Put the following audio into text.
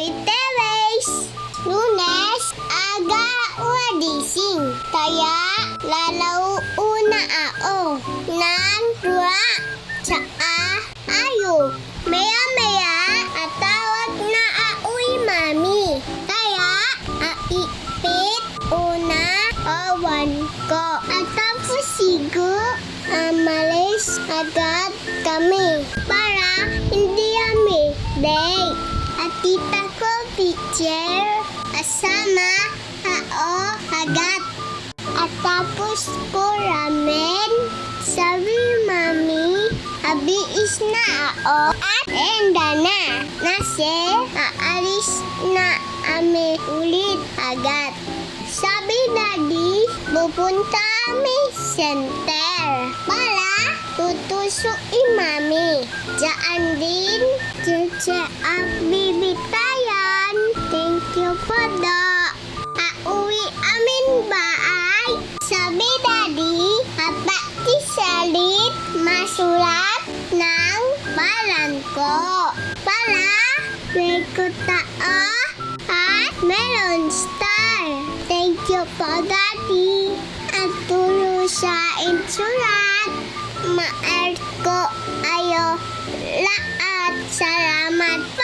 Martes, Lunes, aga wadising. Kaya lalauna ako ng dua sa ayo. Maya-maya atawag na aoy mami. Kaya aipit una awan ko. At tapos sigo amalis agad kami para hindi kami day. At tita ko picture asama ako agad. At tapos ko ramen, sabi mami, abiis na ako at enda na. Nase, aalis na kami ulit agad. Sabi daddy, pupunta kami center para tutusuin mami. Diyan din, at bibitayan. Thank you po do. Auwi amin baay. Sabi daddy, pati salit masulat ng balan ko. Para may kutao at melon star. Thank you po daddy. At tulo sa insulat. Maert ko ayo lahat. Salamat po.